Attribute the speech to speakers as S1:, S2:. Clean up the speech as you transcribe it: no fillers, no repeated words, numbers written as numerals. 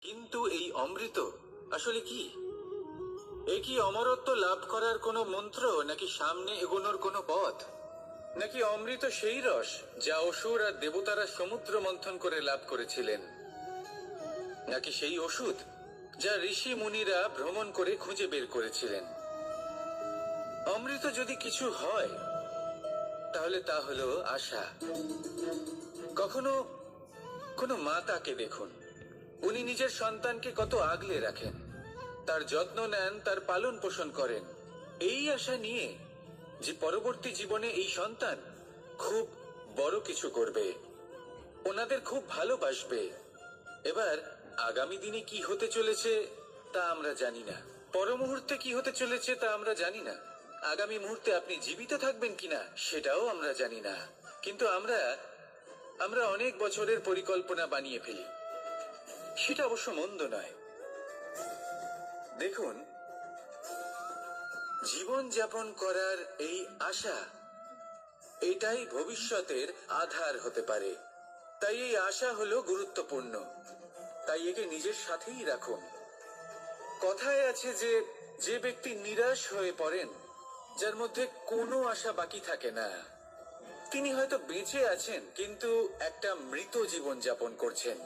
S1: কিন্তু এই অমৃত আসলে কি? এ কি অমরত্ব লাভ করার কোনো মন্ত্র, নাকি সামনে এগোনোর কোনো পথ, নাকি অমৃত সেই রস যা অসুর আর দেবতারা সমুদ্র মন্থন করে লাভ করেছিলেন, নাকি সেই ওষুধ যা ঋষি মুনিরা ভ্রমণ করে খুঁজে বের করেছিলেন? অমৃত যদি কিছু হয় তাহলে তা হলো আশা। কখনো কোনো মাতাকে দেখুন, উনি নিজের সন্তানকে কত আগলে রাখেন, তার যত্ন নেন, তার পালন পোষণ করেন, এই আশা নিয়ে যে পরবর্তী জীবনে এই সন্তান খুব বড় কিছু করবে, ওনাদের খুব ভালোবাসবে। এবার আগামী দিনে কি হতে চলেছে তা আমরা জানি না, পর মুহূর্তে কি হতে চলেছে তা আমরা জানি না, আগামী মুহূর্তে আপনি জীবিত থাকবেন কিনা সেটাও আমরা জানি না। কিন্তু আমরা অনেক বছরের পরিকল্পনা বানিয়ে ফেলি, সেটা অবশ্য মন্দ নয়। দেখুন, জীবন যাপন করার এই আশা, এটাই ভবিষ্যতের আধার হতে পারে। তাই এই আশা হলো গুরুত্বপূর্ণ, তাই একে নিজের সাথেই রাখুন। কথায় আছে যে যে ব্যক্তি নিরাশ হয়ে পড়েন, যার মধ্যে কোনো আশা বাকি থাকে না, তিনি হয়তো বেঁচে আছেন কিন্তু একটা মৃত জীবন যাপন করছেন।